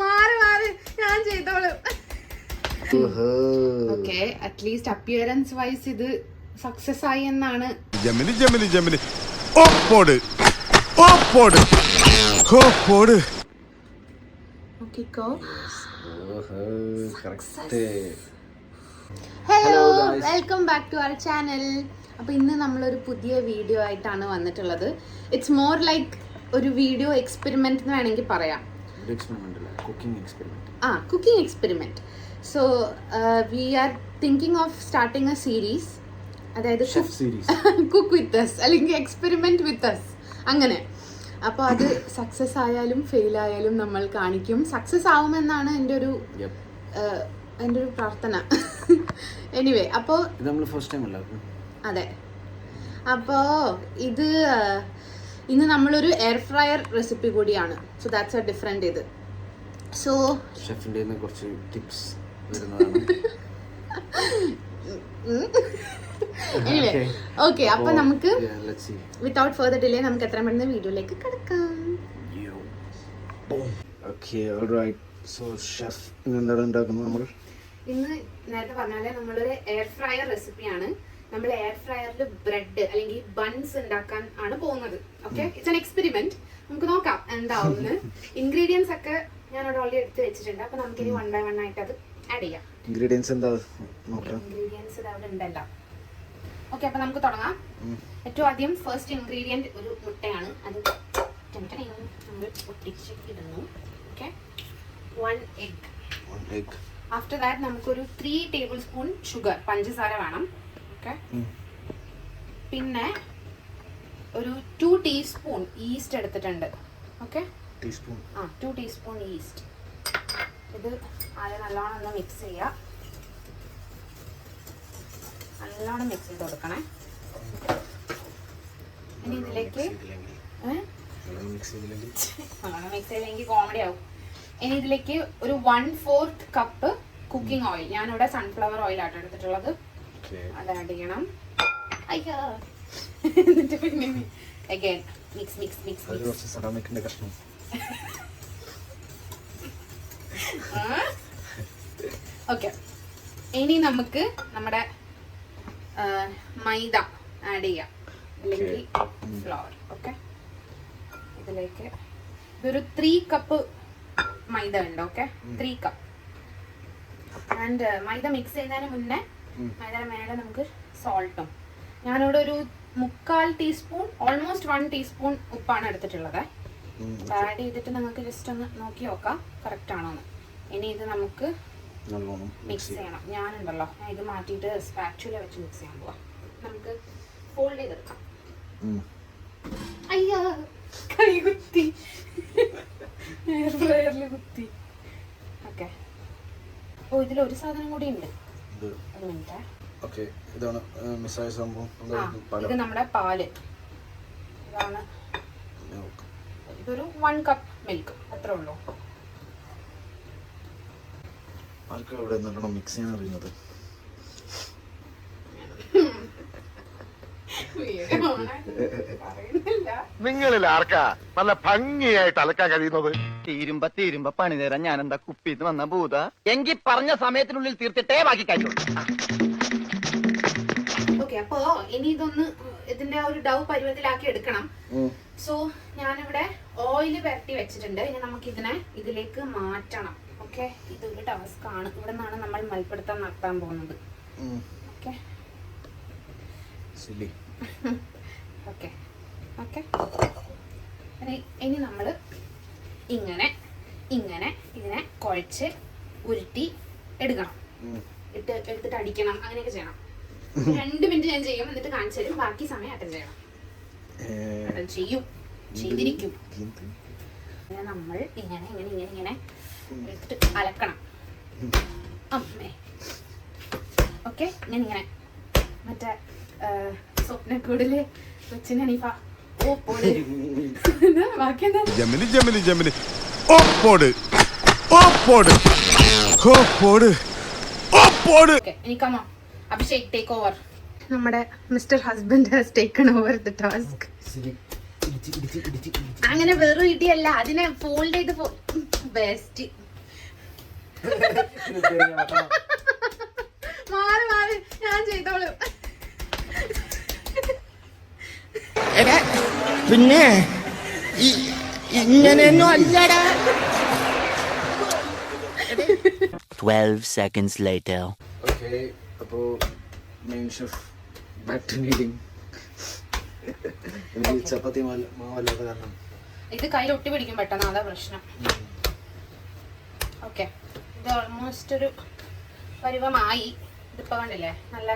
മാറി മാറി ഞാൻ ചെയ്തോളൂ. ഓക്കെ, അറ്റ്ലീസ്റ്റ് അപ്പിയറൻസ് വൈസ് ഇത് സക്സസ് ആയി എന്നാണ്. Hello, welcome back to our channel. അപ്പോൾ ഇന്ന് നമ്മളൊരു പുതിയ വീഡിയോ ആയിട്ടാണ് വന്നിട്ടുള്ളത്. ഇറ്റ്സ് മോർ ലൈക്ക് ഒരു വീഡിയോ എക്സ്പെരിമെന്റ് എന്ന് വേണമെങ്കിൽ പറയാം. Cooking experiment. So we are thinking of starting a series, അതായത് കുക്ക് വിത്ത് അസ് അല്ലെങ്കിൽ എക്സ്പെരിമെന്റ് വിത്ത് അസ് അങ്ങനെ. അപ്പോൾ അത് സക്സസ് ആയാലും ഫെയിൽ ആയാലും നമ്മൾ കാണിക്കും. സക്സസ് ആവുമെന്നാണ് എൻ്റെ ഒരു പ്രാർത്ഥന. എനിവേ, അപ്പോൾ അതെ, അപ്പോൾ ഇത് ഇന്ന് നമ്മളൊരു എയർ ഫ്രയർ റെസിപ്പി കൂടിയാണ്. സോ ദാറ്റ്സ് എ ഡിഫറെന്റ് ഇത്. സോ ഷെഫിന്റെ കുറച്ച് ടിപ്സ് വരുന്നതാണ്. ഓക്കെ, അപ്പൊ നമുക്ക് വിത്തൗട്ട് ഫർദർ ഡിലേ നമുക്ക് എത്ര പെട്ടെന്ന് വീഡിയോയിലേക്ക് കിടക്കാം. ഇന്ന് നേരത്തെ പറഞ്ഞാലേ നമ്മളൊരു എയർ ഫ്രയർ റെസിപ്പിയാണ്. നമ്മൾ എയർ ഫ്രയറിൽ ബ്രെഡ് അല്ലെങ്കിൽ ബൺസ് ഉണ്ടാക്കാൻ ആണ് പോകുന്നത്. Okay, it's an experiment. നമുക്ക് നോക്കാം എന്താവുമെന്ന്. ഇൻഗ്രീഡിയൻസ് ഒക്കെ ഞാൻ അവിടെ ഓൾറെഡി എടുത്ത് വെച്ചിട്ടുണ്ട്. അപ്പൊ നമുക്ക് ഇനി 1 by 1 ആയിട്ട് അത് ആഡ് ചെയ്യാം. ഇൻഗ്രീഡിയൻസ് അവിടെ ഉണ്ടല്ലോ. ഓക്കെ, അപ്പൊ നമുക്ക് തുടങ്ങാം. ഏറ്റവും ആദ്യം ഫസ്റ്റ് ഇൻഗ്രീഡിയന്റ് ഒരു മുട്ടയാണ്. അത് നമ്മൾ പൊട്ടിച്ചിടുന്നു. Okay, 1 egg. ആഫ്റ്റർ ദാറ്റ് നമുക്കൊരു 3 tablespoon ഷുഗർ, പഞ്ചസാര വേണം. ഓക്കെ, പിന്നെ ഒരു 2 teaspoon ഈസ്റ്റ് എടുത്തിട്ടുണ്ട്. Okay, 2 teaspoon east. ഇത് ആദ്യം നല്ലോണം ഒന്ന് മിക്സ് ചെയ്യാം. നല്ലോണം മിക്സ് ചെയ്ത് കൊടുക്കണേ. ഇനി ഇതിലേക്ക് മിക്സ് ചെയ്തില്ലെങ്കിൽ കോമഡി ആവും. ഇനി ഇതിലേക്ക് ഒരു 1/4 കപ്പ് കുക്കിംഗ് ഓയിൽ, ഞാനിവിടെ സൺഫ്ലവർ ഓയിൽ ആട്ടോ എടുത്തിട്ടുള്ളത്, അത് ആഡ് ചെയ്യണം. അയ്യോ, എന്നിട്ട് പിന്നെ അഗൈൻ മിക്സ്. ഓക്കെ, ഇനി നമുക്ക് നമ്മുടെ മൈദ ആഡ് ചെയ്യാം, അല്ലെങ്കിൽ ഫ്ലോർ. ഓക്കെ, ഇതിലേക്ക് ഇതൊരു 3 കപ്പ് മൈദ ഉണ്ട്. Okay, 3 cup. And maida mix ചെയ്യുന്നതിന് മുന്നേ മൈദയുടെ മേലെ നമുക്ക് സോൾട്ടും, ഞാനിവിടെ ഒരു 3/4 ടീസ്പൂൺ, ഓൾമോസ്റ്റ് 1 ടീസ്പൂൺ ഉപ്പാണ് എടുത്തിട്ടുള്ളത്. ആഡ് ചെയ്തിട്ട് നമുക്ക് ജസ്റ്റ് ഒന്ന് നോക്കി നോക്കാം കറക്റ്റ് ആണോന്ന്. ഇനി ഇത് നമുക്ക് മിക്സ് ചെയ്യണം. ഞാനുണ്ടല്ലോ, ഞാൻ ഇത് മാറ്റിയിട്ട് സ്പാച്ചുല വെച്ച് മിക്സ് ചെയ്യാൻ പോവാം. നമുക്ക് ഫോൾഡ് ചെയ്തെടുക്കാം. അയ്യോ, കൈ കുത്തി, എയർ ഫ്രയറിൽ കുത്തി. ഓക്കെ, ഓ ഇതിലൊരു സാധനം കൂടി ഉണ്ട്. ഒരു മിനിറ്റ്. ഓക്കെ, ഇതാണ് മിക്സായ സംഭവം. ഇത് നമ്മുടെ പാല്. ഇതാണ്, ഇതൊരു 1 കപ്പ് മിൽക്ക്, അത്രേ ഉള്ളൂ. ആർക്കും ഇവിടെ നല്ലോണം മിക്സ് ചെയ്യാൻ അറിയുന്നത്. നിങ്ങളിൽ ആർക്കാ നല്ല ഭംഗിയായിട്ട് അലക്കാൻ കഴിയുന്നത്? തീരുമ്പ പണി തരാൻ ഞാൻ എന്താ കുപ്പിന്ന് വന്ന ഭൂത? എങ്കിൽ പറഞ്ഞ സമയത്തിനുള്ളിൽ തീർത്തിട്ടേ ബാക്കി കഴിച്ചു. ഓക്കെ, അപ്പോ ഇനി ഇതൊന്ന് ഇതിന്റെ ഒരു ഡൗ പരുവത്തിലാക്കി എടുക്കണം. സോ ഞാനിവിടെ ഓയില് പുരട്ടി വെച്ചിട്ടുണ്ട്. ഇനി നമുക്ക് ഇതിലേക്ക് മാറ്റണം. ഓക്കെ, ഇതൊരു ടാസ്ക് ആണ്. ഇവിടെ നിന്നാണ് നമ്മൾ മൽപ്പിടുത്തം നടത്താൻ പോകുന്നത്. Okay, okay okay. ഇനി നമ്മൾ ഇങ്ങനെ ഇതിനെ കുഴച്ച് ഉരുട്ടി എടുക്കണം. എടുത്തിട്ട് അടിക്കണം, അങ്ങനെയൊക്കെ ചെയ്യണം. 2 മിനിറ്റ് ഞാൻ ചെയ്യും, എന്നിട്ട് കാണിച്ചു തരും. ബാക്കി സമയം അറ്റൻഡ് ചെയ്യണം. ചെയ്തിരിക്കും. നമ്മൾ ഇങ്ങനെ എടുത്തിട്ട് അലക്കണം. അമ്മേ. ഓക്കെ, ഇങ്ങനെ മറ്റേ സ്വപ്നക്കൂടില് കൊച്ചിനെ ഹനീഫ ഓ പോട്. ബാക്കി എന്താ? ജമിനി ഇനി കമോൺ അഭിഷേക്, ടേക്ക് ഓവർ. നമ്മുടെ mister husband has taken over the task. അങ്ങനെ വെറും ഇടിയല്ല, അതിനെ ഫോൾഡ് ചെയ്ത് ബെസ്റ്റ്. മാറി മാറി ഞാൻ ചെയ്തോളൂ. പിന്നെ ഇങ്ങനെയൊന്നും അല്ലടാ. 12 seconds later. ഓക്കെ, അപ്പോൾ main chef back to kneading. എനിക്ക് ചപ്പാത്തി മാവല്ലാത്ത കാരണം ഇത് കയ്യിൽ ഒട്ടി പിടിക്കും പെട്ടെന്ന്, അതാ പ്രശ്നം. ഓക്കെ, ഇത് ഓൾമോസ്റ്റ് ഒരു പരുവമായി. ഇതിപ്പോ കണ്ടില്ലേ, നല്ല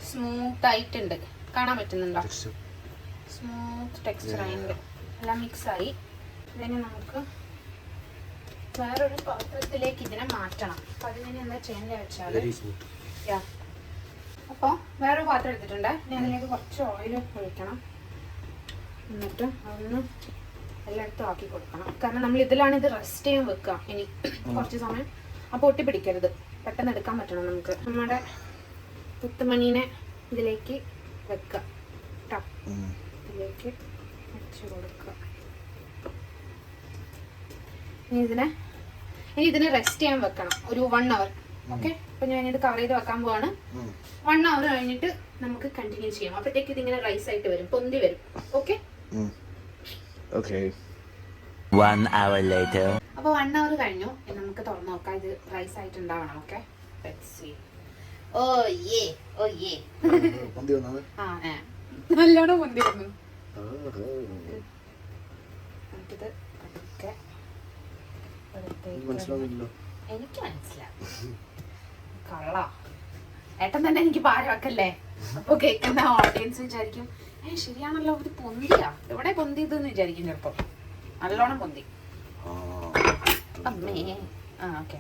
സ്മൂത്ത് ആയിട്ടുണ്ട്. കാണാൻ പറ്റുന്നുണ്ടോ? സ്മൂത്ത് ടെക്സ്ചർ ആയിട്ട് എല്ലാം മിക്സ് ആയി. ഇതിനെ നമുക്ക് വേറൊരു പാത്രത്തിലേക്ക് ഇതിനെ മാറ്റണം. അപ്പൊ അതിനെ എന്താ ചെയ്യേണ്ടത് വെച്ചാൽ, അപ്പോൾ വേറൊരു പാത്രം എടുത്തിട്ടുണ്ട്. ഇനി അതിലേക്ക് കുറച്ച് ഓയിൽ ഒഴിക്കണം. എന്നിട്ട് അതൊന്ന് എല്ലായിടത്തും ആക്കി കൊടുക്കണം. കാരണം നമ്മൾ ഇതിലാണ് ഇത് റെസ്റ്റ് ചെയ്യാൻ വെക്കുക ഇനി കുറച്ച് സമയം. അപ്പോൾ ഒട്ടി പിടിക്കരുത്, പെട്ടെന്ന് എടുക്കാൻ പറ്റണം നമുക്ക്. നമ്മുടെ പുത്തുമണീനെ ഇതിലേക്ക് വെക്കുക കേട്ടോ. ഇതിലേക്ക് വെച്ച് കൊടുക്കുക. ഇനി ഇതിനെ റെസ്റ്റ് ചെയ്യാൻ വെക്കണം ഒരു 1 hour. ഓക്കെ, അപ്പൊ ഞാനിത് കവർ ചെയ്ത് വെക്കാൻ പോവാണ്. 1 hour കഴിഞ്ഞിട്ട് നമുക്ക് കണ്ടിന്യൂ ചെയ്യാം. അപ്പോഴത്തേക്ക് ഇതിങ്ങനെ റൈസ് ആയിട്ട് വരും, പൊന്തി വരും. Okay okay. 1 hour later. അപ്പൊ 1 hour കഴിഞ്ഞു. നമുക്ക് തുറന്നു നോക്കാം ഇത് റൈസ് ആയിട്ട് ഉണ്ടാവണം. ഓക്കെ, ഓ യേ ഓ യേ. പൊന്തി വന്നത് നല്ലോണം പൊന്തി വന്നു. നമുക്കിത് പതുക്കെ മനസ്സിലാവുന്നില്ലോ. എനിക്ക് മനസ്സിലാവും. കള്ള ഏട്ടൻ തന്നെ എനിക്ക് പാരവാക്കല്ലേ. അപ്പൊ കേൾക്കുന്ന ഓഡിയൻസ് വിചാരിക്കും ശരിയാണല്ലോ, ഇത് പൊന്തിയാ, എവിടെ പൊന്തിയതെന്ന് വിചാരിക്കും ചിലപ്പോ. നല്ലോണം പൊന്തി. അമ്മേ. ആ ഓക്കെ,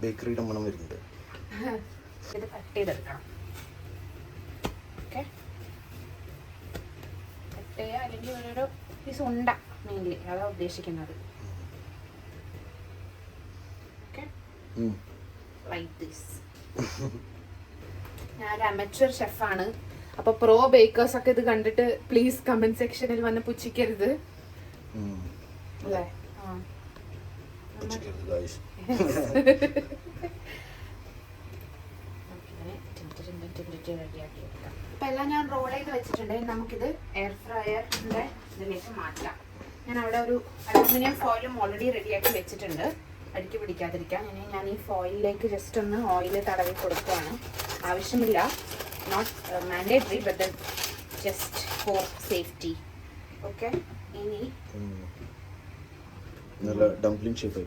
ബേക്കറിയുടെ മണം വരുന്നുണ്ട്. ഇത് കട്ട് ചെയ്തെടുക്കണം. ഓക്കെ, കട്ട് ചെയ്യുക, അല്ലെങ്കിൽ ഓരോരോ പീസ് ഉണ്ട മെയിൻലി അതാ ഉദ്ദേശിക്കുന്നത്. Okay, like this. ഞാനൊരു അമച്വർ ഷെഫാണ്. അപ്പൊ പ്രോ ബേക്കേഴ്സ് ഒക്കെ ഇത് കണ്ടിട്ട് പ്ലീസ് കമന്റ് സെക്ഷനിൽ വന്ന് പുച്ഛിക്കരുത് അല്ലേ. അപ്പൊ എല്ലാം ഞാൻ റോൾ ചെയ്ത് വെച്ചിട്ടുണ്ട്. നമുക്കിത് എയർ ഫ്രയറിന്റെ ഇതിലേക്ക് മാറ്റാം. ഞാൻ അവിടെ ഒരു അലുമിനിയം ഫോയിലും ഓൾറെഡി റെഡിയാക്കി വെച്ചിട്ടുണ്ട്, അടിക്ക് പിടിക്കാതിരിക്കാൻ. ഞാൻ ഈ ഫോയിലിലേക്ക് ജസ്റ്റ് ഒന്ന് ഓയിൽ തടവി കൊടുക്കുകയാണ്. ആവശ്യമില്ല, not mandatory, but just for safety. Okay, ഇനി നല്ല ഡംപ്ലിംഗ് ഷേപ്പ്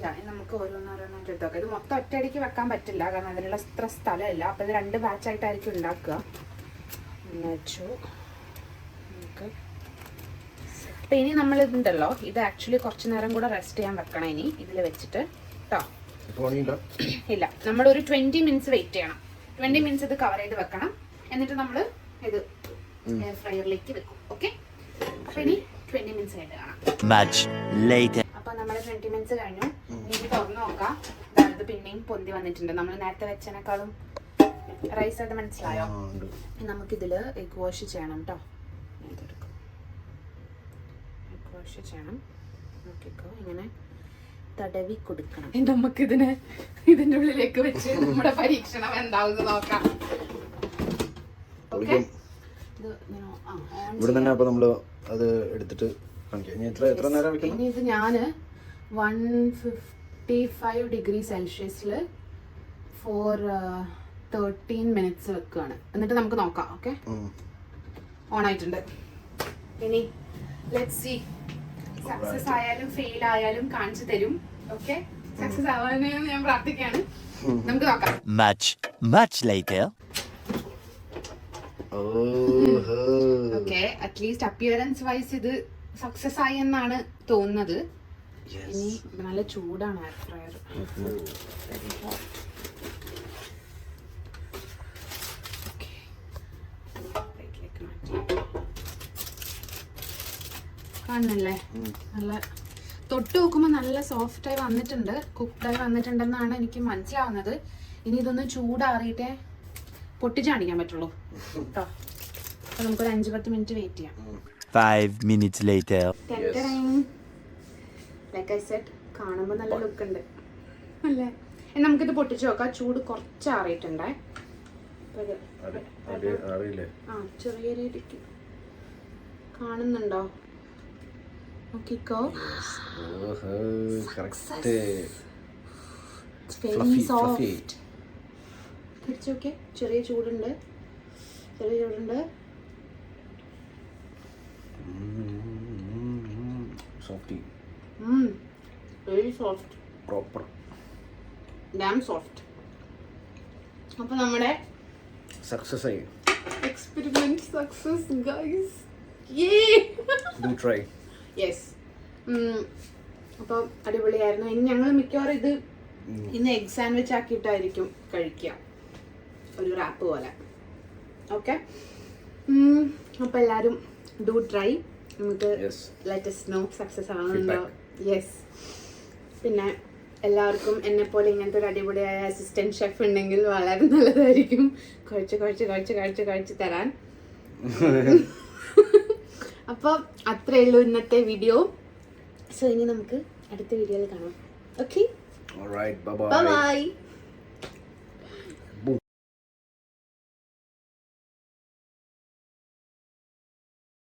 ആയി നമുക്ക് ഓരോന്നോരോന്നായിട്ട് എടുത്ത് നോക്കാം. ഇത് മൊത്തം ഒറ്റയടിക്ക് വെക്കാൻ പറ്റില്ല, കാരണം അതിനുള്ള ഇത്ര സ്ഥലമില്ല. അപ്പോൾ ഇത് 2 ബാച്ചായിട്ടായിരിക്കും ഉണ്ടാക്കുക. വെച്ചു നമുക്ക്. അപ്പം ഇനി നമ്മളിതുണ്ടല്ലോ, ഇത് ആക്ച്വലി കുറച്ച് നേരം കൂടെ റെസ്റ്റ് ചെയ്യാൻ വെക്കണം ഇനി ഇതിൽ വെച്ചിട്ട് കേട്ടോ. ഇല്ല, നമ്മളൊരു 20 minutes വെയിറ്റ് ചെയ്യണം. 20 minutes ഇത് കവർ ചെയ്ത് വെക്കണം. എന്നിട്ട് നമ്മൾ ഇത് എയർ ഫ്രയറിലേക്ക് വെക്കും. ഓക്കെ, അപ്പം ഇനി 20 minutes കഴിഞ്ഞ് കാണാം. അപ്പൊ നമ്മൾ 20 minutes കഴിഞ്ഞു. ഇനി തുറന്നു നോക്കാം. ഇത് പിന്നെയും പൊന്തി വന്നിട്ടുണ്ട്. നമ്മൾ നേരത്തെ വെച്ചതിനേക്കാളും റൈസ് ആയിട്ട് മനസ്സിലായോ? നമുക്കിതിൽ എഗ് വാഷ് ചെയ്യണം കേട്ടോ. എഗ് വാഷ് ചെയ്യണം. നോക്കിക്കോ, ഇങ്ങനെ തടവി കൊടുക്കണം. നമുക്കിതിനെ ഇതിൻ്റെ ഉള്ളിലേക്ക് വെച്ച് നമ്മുടെ പരീക്ഷണം എന്താവുന്നത് നോക്കാം. ഇവിടെ തന്നെ അപ്പൊ നമ്മള് അത് എടുത്തിട്ട് എത്ര നേരം വെക്കണം? ഇനി ഇത് ഞാന് 155 degree Celsiusല് ഫോർ 13 minutes വെക്കുകയാണ്. എന്നിട്ട് നമുക്ക് നോക്കാം. ഓക്കെ, ഓൺ ആയിട്ടുണ്ട്. ഇനി ലെറ്റ്സ് സീ, സക്സസ് ആയാലും ഫെയിൽ ആയാലും കാണിച്ചു തരും. ഓക്കെ, സക്സസ് ആവാനേ ഞാൻ പ്രാർത്ഥിക്കുകയാണ്. നമുക്ക് നോക്കാം. Much later. Okay, at least appearance wise ഇത് സക്സസ് ആയി എന്നാണ് തോന്നുന്നത്. ഇനി നല്ല ചൂടാണ് എയർ ഫ്രയർ. കാണുന്നല്ലേ, നല്ല തൊട്ട് നോക്കുമ്പോൾ നല്ല സോഫ്റ്റ് ആയി വന്നിട്ടുണ്ട്, കുക്ക്ഡായി വന്നിട്ടുണ്ടെന്നാണ് എനിക്ക് മനസ്സിലാവുന്നത്. ഇനി ഇതൊന്ന് ചൂടാറിയിട്ടേ പൊട്ടിച്ചാണിക്കാൻ പറ്റുള്ളൂ കേട്ടോ. അപ്പോൾ നമുക്കൊരു 5-10 മിനിറ്റ് വെയിറ്റ് ചെയ്യാം. 5 minutes later. Like I said, കാണുമ്പോൾ നല്ല ലുക്ക് ഉണ്ട് അല്ലേ? നമുക്കിത് പൊട്ടിച്ച് നോക്കാം. ചൂട് കുറച്ച് ആറിയിട്ടുണ്ടേ. ആ ചെറിയ രീതിക്ക് കാണുന്നുണ്ടോ? നോക്കിക്കോ. പിടിച്ചു നോക്കിയേ. ചെറിയ ചൂടുണ്ട്. Very soft, proper, dam soft. അപ്പൊ നമ്മുടെ സക്സസ് ആയി. Experiment success guys. Do try. Yes. അപ്പം അടിപൊളിയായിരുന്നു. ഇനി ഞങ്ങൾ മിക്കവാറും ഇത് ഇന്ന് എഗ് സാൻഡ്വിച്ച് ആക്കിയിട്ടായിരിക്കും കഴിക്കുക, ഒരു റാപ്പ് പോലെ. ഓക്കെ, അപ്പം എല്ലാവരും ഡു ട്രൈ. നമുക്ക് ലെറ്റസ് നോ സക്സസ് ആവുന്നുണ്ടോ. യെസ്. പിന്നെ എല്ലാവർക്കും എന്നെ പോലെ ഇങ്ങനത്തെ ഒരു അടിപൊളിയായ അസിസ്റ്റന്റ് ഷെഫ് ഉണ്ടെങ്കിൽ വളരെ നല്ലതായിരിക്കും, കഴിച്ച് തരാൻ. അപ്പോൾ അത്രയേ ഉള്ളൂ ഇന്നത്തെ വീഡിയോ. സോ ഇനി നമുക്ക് അടുത്ത വീഡിയോയിൽ കാണാം. Okay, by.